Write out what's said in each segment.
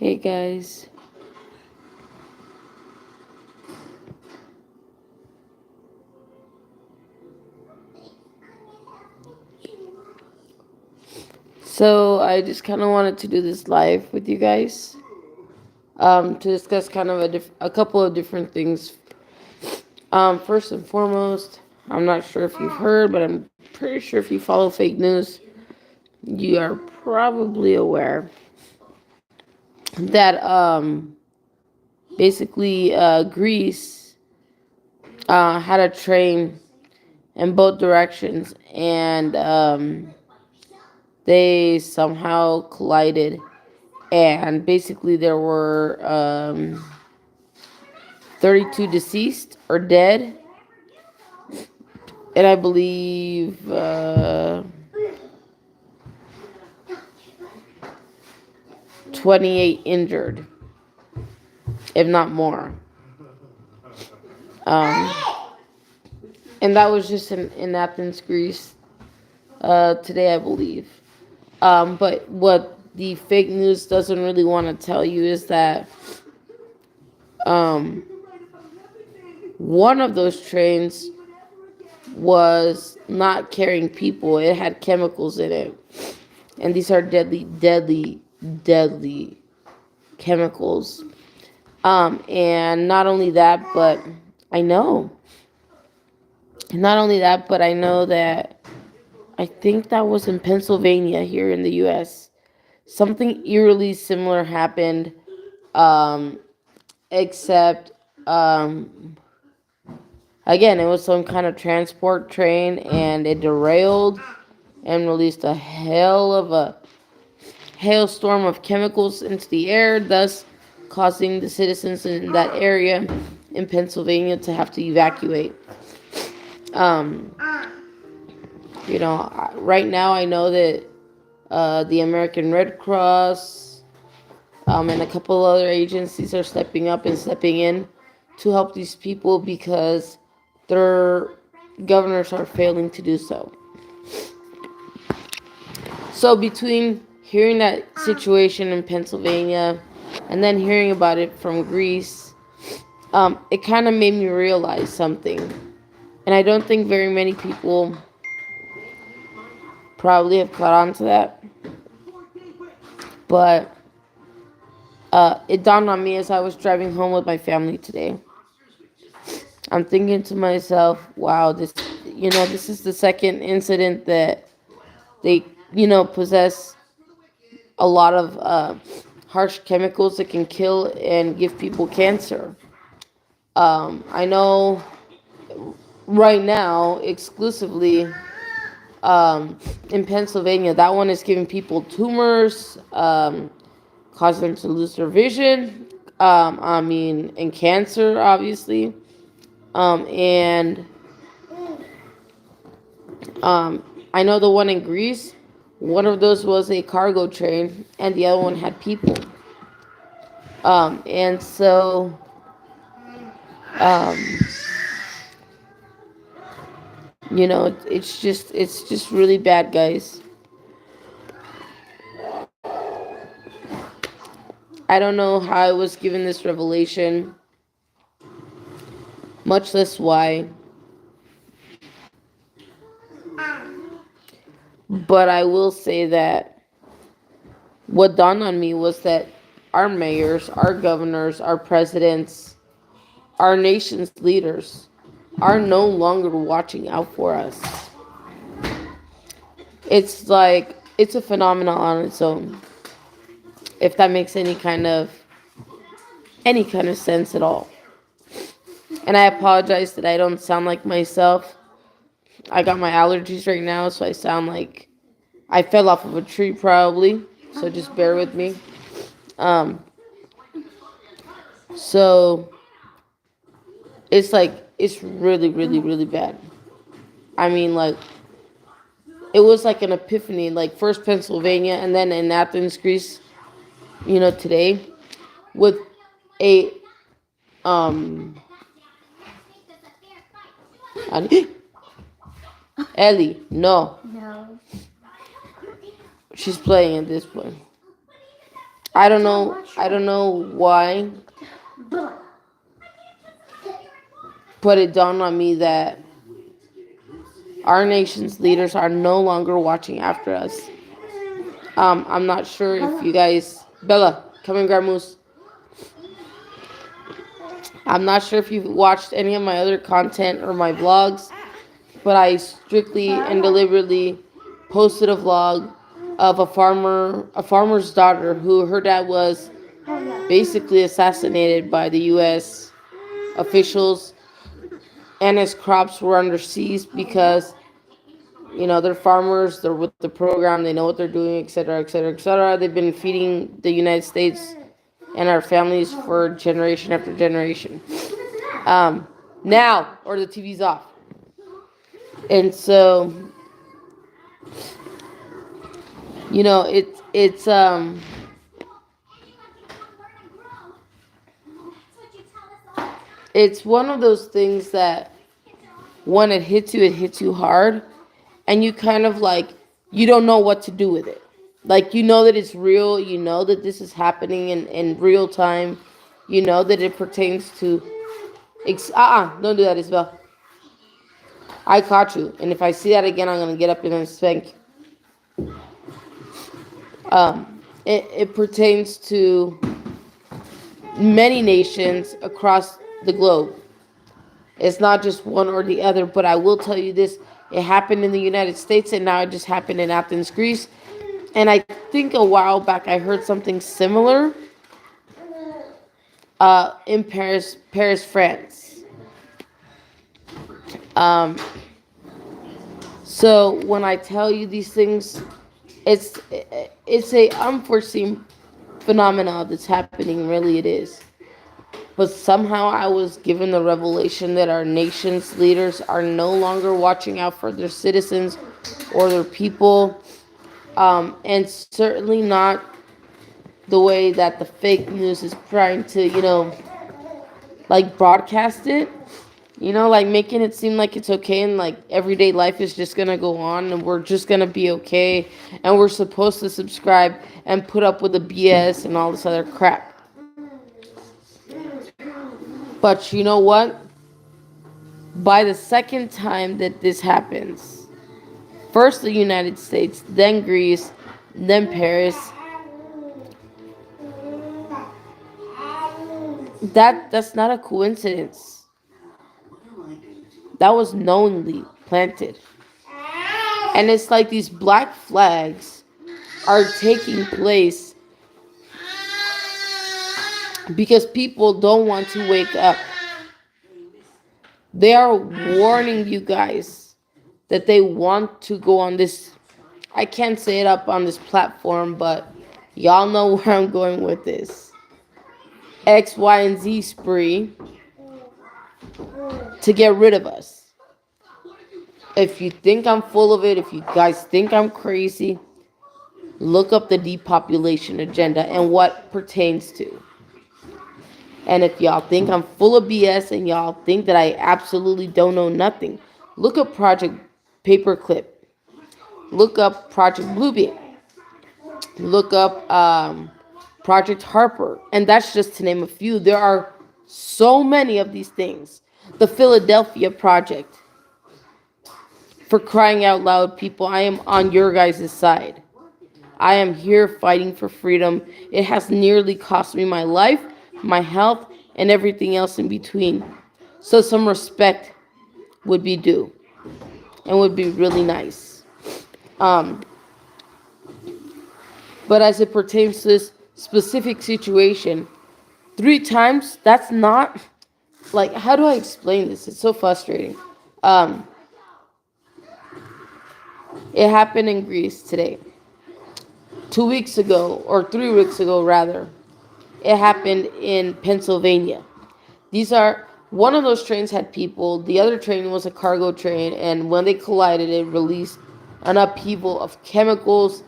Hey guys. So I just kind of wanted to do this live with you guys, to discuss kind of a couple of different things. First and foremost, I'm not sure if you've heard, but I'm pretty sure if you follow fake news, you are probably aware that basically Greece had a train in both directions, and they somehow collided, and basically there were 32 deceased or dead, and I believe 28 injured, if not more. Um, and that was just in Athens, Greece, today, I believe. But what the fake news doesn't really want to tell you is that um, one of those trains was not carrying people, it had chemicals in it. And these are deadly, deadly, deadly chemicals. And not only that, but I know, not only that, but I know that I think that was in Pennsylvania here in the US. Something eerily similar happened, um, except, um, again, it was some kind of transport train and it derailed and released a hell of a hailstorm of chemicals into the air, thus causing the citizens in that area in Pennsylvania to have to evacuate. Um, right now I know that the American Red Cross, and a couple other agencies are stepping up and stepping in to help these people because their governors are failing to do so. So between hearing that situation in Pennsylvania and then hearing about it from Greece, it kind of made me realize something. And I don't think very many people probably have caught on to that. But it dawned on me as I was driving home with my family today. I'm thinking to myself, wow, this is the second incident that they, possess a lot of harsh chemicals that can kill and give people cancer. I know right now, exclusively in Pennsylvania, that one is giving people tumors, causing them to lose their vision. And cancer, obviously. And I know the one in Greece, one of those was a cargo train, and the other one had people. And so, um, it's just really bad, guys. I don't know how I was given this revelation, much less why, but I will say that what dawned on me was that our mayors, our governors, our presidents, our nation's leaders are no longer watching out for us. It's like it's a phenomenon on its own. If that makes any kind of sense at all. And I apologize that I don't sound like myself. I got my allergies right now, so I sound like I fell off of a tree probably. so just bear with me. Um, so it's like it's really, really, really bad. I mean, like it was like an epiphany. Like first Pennsylvania, and then in Athens, Greece. Today with a um. Ellie, no, No. she's playing at this point. I don't know. I don't know why, but it dawned on me that our nation's leaders are no longer watching after us. I'm not sure if you guys, Bella, come and grab Moose. I'm not sure if you've watched any of my other content or my vlogs, but I strictly and deliberately posted a vlog of a farmer's daughter who her dad was basically assassinated by the U.S. officials, and his crops were under siege because they're farmers, they're with the program, they know what they're doing, etc., etc., etc. They've been feeding the United States and our families for generation after generation. Um, Now, or the TV's off, and so it's one of those things that when it hits you hard, and you kind of like you don't know what to do with it. Like that it's real, that this is happening in real time, that it pertains to don't do that, Isabel. I caught you, and if I see that again, I'm gonna get up and then spank you. It pertains to many nations across the globe. It's not just one or the other, but I will tell you this: it happened in the United States, and now it just happened in Athens, Greece. And I think a while back I heard something similar in Paris, France. Um, so when I tell you these things, it's it's a unforeseen phenomena that's happening. Really, it is. But somehow I was given the revelation that our nation's leaders are no longer watching out for their citizens or their people, and certainly not the way that the fake news is trying to, like broadcast it. Like making it seem like it's okay and like everyday life is just gonna go on and we're just gonna be okay and we're supposed to subscribe and put up with the BS and all this other crap. But you know what? By the second time that this happens, first the United States, then Greece, then Paris, that's not a coincidence. That was knowingly planted. And it's like these black flags are taking place because people don't want to wake up. They are warning you guys that they want to go on this. I can't say it up on this platform, but y'all know where I'm going with this. X, Y, and Z spree to get rid of us. If you think I'm full of it, if you guys think I'm crazy, look up the depopulation agenda and what pertains to. And if y'all think I'm full of BS and y'all think that I absolutely don't know nothing, look up Project Paperclip. Look up Project Bluebeam. Look up Project Harper. And that's just to name a few. There are so many of these things. The Philadelphia Project. For crying out loud, people, I am on your guys' side. I am here fighting for freedom. It has nearly cost me my life, my health, and everything else in between. So some respect would be due and would be really nice. Um, but as it pertains to this specific situation, 3 times, that's not, like, how do I explain this? It's so frustrating. Um, it happened in Greece today. 2 weeks ago, or 3 weeks ago rather, it happened in Pennsylvania. These are one of those trains had people, the other train was a cargo train, and when they collided, it released an upheaval of chemicals,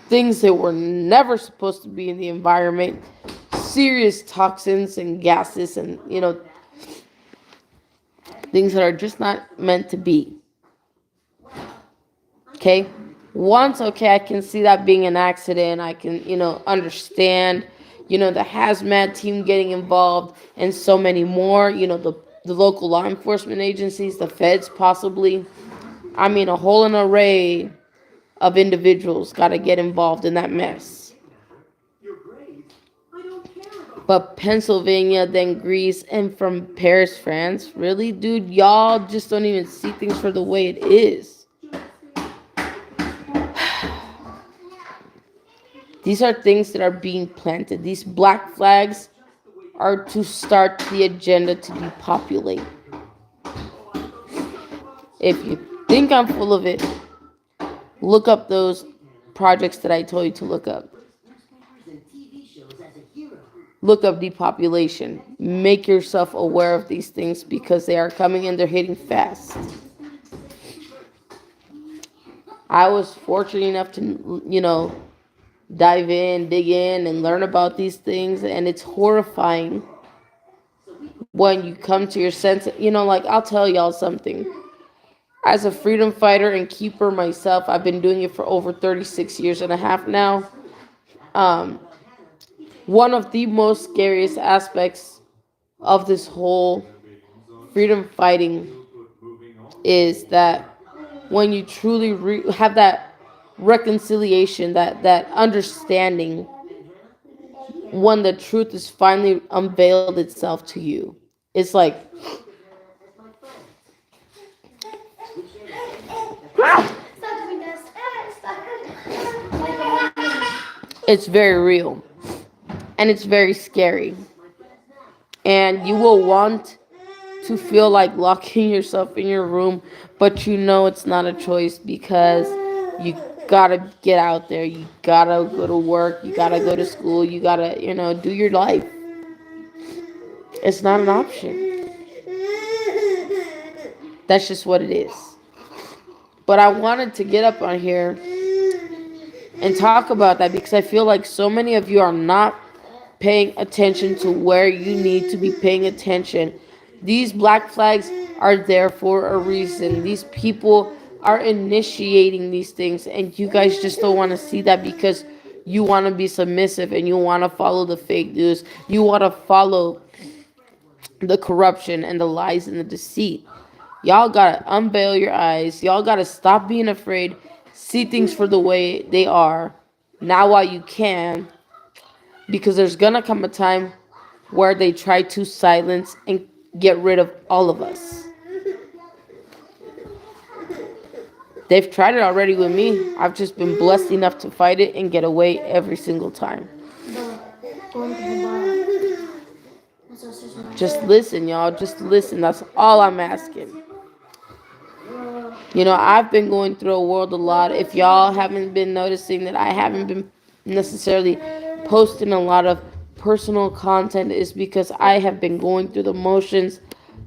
things that were never supposed to be in the environment, serious toxins and gases, and things that are just not meant to be. Okay? Once, okay, I can see that being an accident. I can, understand, the hazmat team getting involved and so many more, the local law enforcement agencies, the feds possibly. I mean, a whole an array of individuals got to get involved in that mess. But Pennsylvania, then Greece, and from Paris, France, really, dude, y'all just don't even see things for the way it is. These are things that are being planted. These black flags are to start the agenda to depopulate. If you think I'm full of it, look up those projects that I told you to look up. Look up depopulation. Make yourself aware of these things because they are coming and they're hitting fast. I was fortunate enough to, dive in, dig in, and learn about these things, and it's horrifying when you come to your sense. Like, I'll tell y'all something. As a freedom fighter and keeper myself, I've been doing it for over 36 years and a half now. One of the most scariest aspects of this whole freedom fighting is that when you truly have that reconciliation, that understanding, when the truth is finally unveiled itself to you, it's like, it's very real and it's very scary, and you will want to feel like locking yourself in your room, but it's not a choice because you gotta get out there, you gotta go to work, you gotta go to school, you gotta, do your life. It's not an option. That's just what it is. But I wanted to get up on here and talk about that because I feel like so many of you are not paying attention to where you need to be paying attention. These black flags are there for a reason. These people are initiating these things, and you guys just don't want to see that because you want to be submissive and you want to follow the fake news. You want to follow the corruption and the lies and the deceit. Y'all gotta unveil your eyes. Y'all gotta stop being afraid. See things for the way they are now while you can, because there's gonna come a time where they try to silence and get rid of all of us. They've tried it already with me. I've just been blessed enough to fight it and get away every single time. Just listen, y'all. Just listen. That's all I'm asking. I've been going through a world a lot. If y'all haven't been noticing that I haven't been necessarily posting a lot of personal content, is because I have been going through the motions.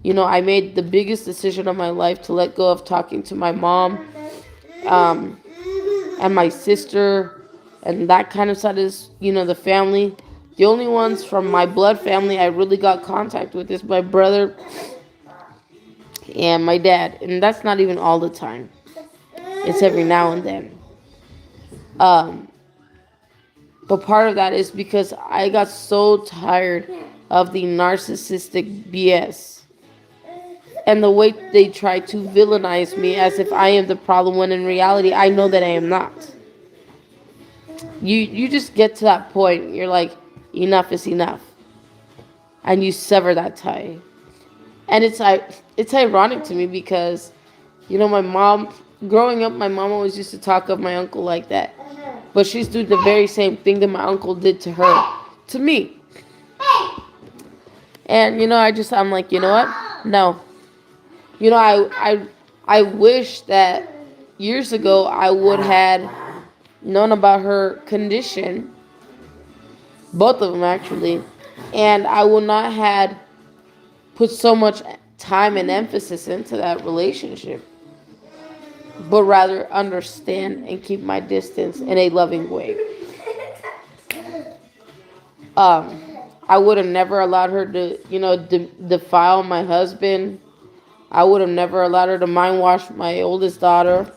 I made the biggest decision of my life to let go of talking to my mom, and my sister, and that kind of side is, the family. The only ones from my blood family I really got contact with is my brother and my dad, and that's not even all the time. It's every now and then. But part of that is because I got so tired of the narcissistic BS and the way they try to villainize me as if I am the problem, when in reality I know that I am not. You just get to that point, you're like, enough is enough, and you sever that tie. And it's ironic to me because, my mom, growing up, my mom always used to talk of my uncle like that. But she's doing the very same thing that my uncle did to her, to me. And, I'm like, you know what? No. I wish that years ago I would had known about her condition, both of them actually, and I would not had put so much time and emphasis into that relationship, but rather understand and keep my distance in a loving way. Um, I would have never allowed her to, defile my husband. I would have never allowed her to mind wash my oldest daughter,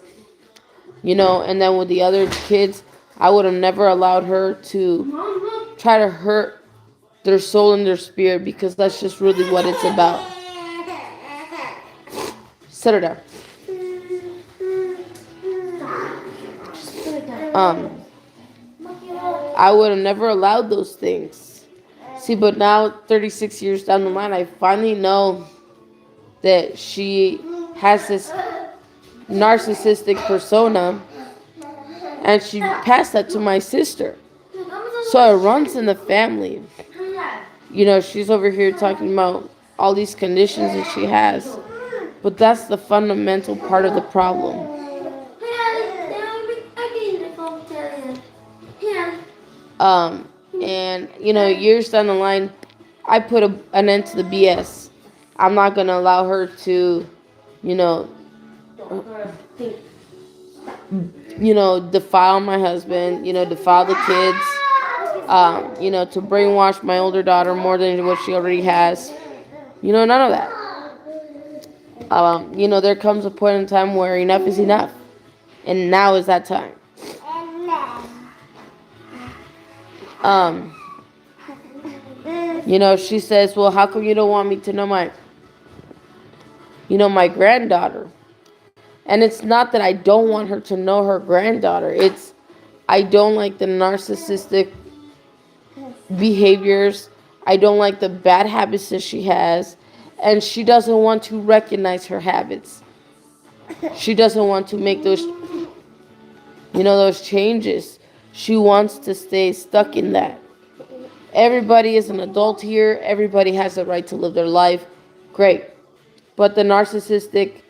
and then with the other kids, I would have never allowed her to try to hurt their soul and their spirit because that's just really what it's about. Sit her down. Um, I would have never allowed those things. See, but now, 36 years down the line, I finally know that she has this narcissistic persona, and she passed that to my sister. So it runs in the family. She's over here talking about all these conditions that she has, but that's the fundamental part of the problem. Um, and years down the line, I put an end to the BS. I'm not gonna allow her to, you know, defile my husband, defile the kids, to brainwash my older daughter more than what she already has. None of that. There comes a point in time where enough is enough. And now is that time. Um, she says, well, how come you don't want me to know my granddaughter? And it's not that I don't want her to know her granddaughter. It's I don't like the narcissistic behaviors. I don't like the bad habits that she has. And she doesn't want to recognize her habits. She doesn't want to make those changes. She wants to stay stuck in that. Everybody is an adult here. Everybody has the right to live their life. Great. But the narcissistic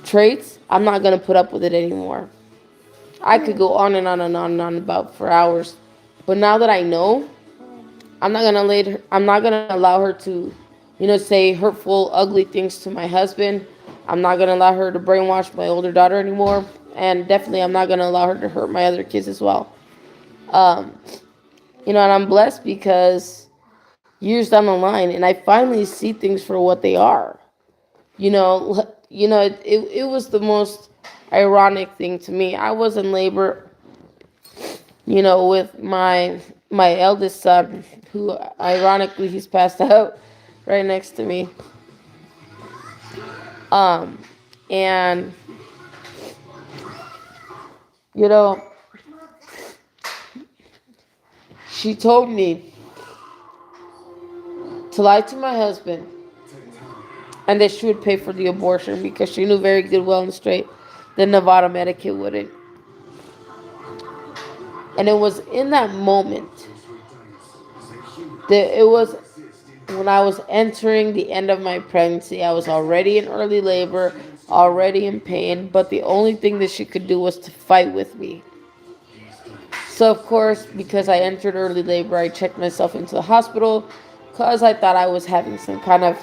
traits, I'm not going to put up with it anymore. I could go on and on and on and on about for hours. But now that I know, I'm not going to allow her to, say hurtful, ugly things to my husband. I'm not going to allow her to brainwash my older daughter anymore. And definitely I'm not going to allow her to hurt my other kids as well. And I'm blessed because years down the line, and I finally see things for what they are. It was the most ironic thing to me. I was in labor, with my eldest son, who ironically he's passed out right next to me. And she told me to lie to my husband and that she would pay for the abortion because she knew very good, well and straight that Nevada Medicaid wouldn't. And it was in that moment that it was when I was entering the end of my pregnancy. I was already in early labor, already in pain, but the only thing that she could do was to fight with me. So, of course, because I entered early labor, I checked myself into the hospital because I thought I was having some kind of,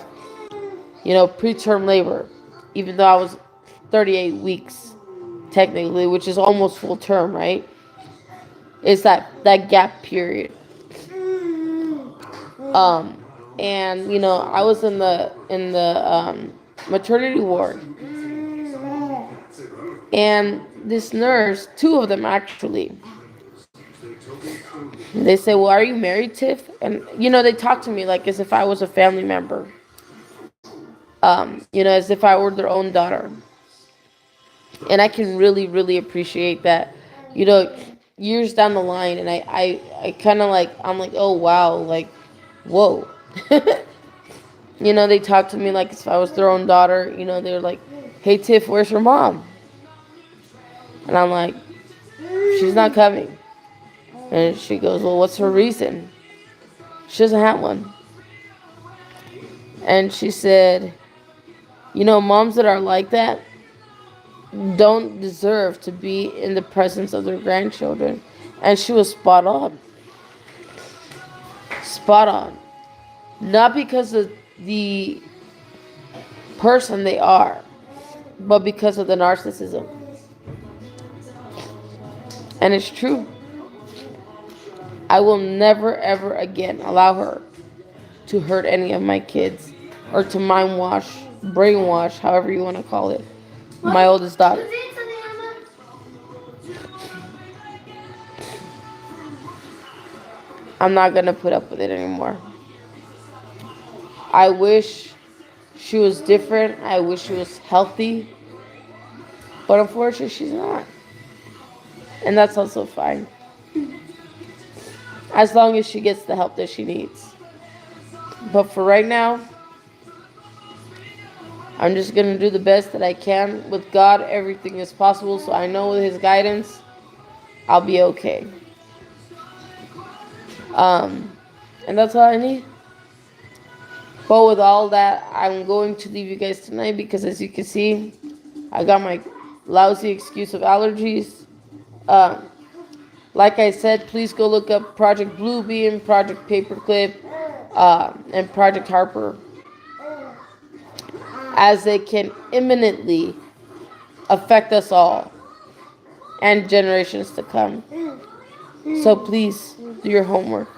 preterm labor, even though I was 38 weeks, technically, which is almost full term, right? It's that gap period. And, I was in the maternity ward. And this nurse, two of them actually, they say, well, are you married, Tiff? And, they talk to me like as if I was a family member. As if I were their own daughter. And I can really, really appreciate that, years down the line. And I kind of like, I'm like, oh, wow, like, whoa. They talk to me like if I was their own daughter. They're like, hey, Tiff, where's your mom? And I'm like, she's not coming. And she goes, well, what's her reason? She doesn't have one. And she said, moms that are like that, don't deserve to be in the presence of their grandchildren. And she was spot on. Spot on. Not because of the person they are, but because of the narcissism. And it's true. I will never ever again allow her to hurt any of my kids or to mind wash, brainwash, however you want to call it, my oldest daughter. I'm not gonna put up with it anymore. I wish she was different. I wish she was healthy. But unfortunately, she's not. And that's also fine. As long as she gets the help that she needs. But for right now, I'm just going to do the best that I can. With God, everything is possible. So I know with His guidance, I'll be okay. And that's all I need. But with all that, I'm going to leave you guys tonight because as you can see, I got my lousy excuse of allergies. Uh, like I said, please go look up Project Bluebeam, Project Paperclip, and Project Harper, as they can imminently affect us all and generations to come. So please do your homework.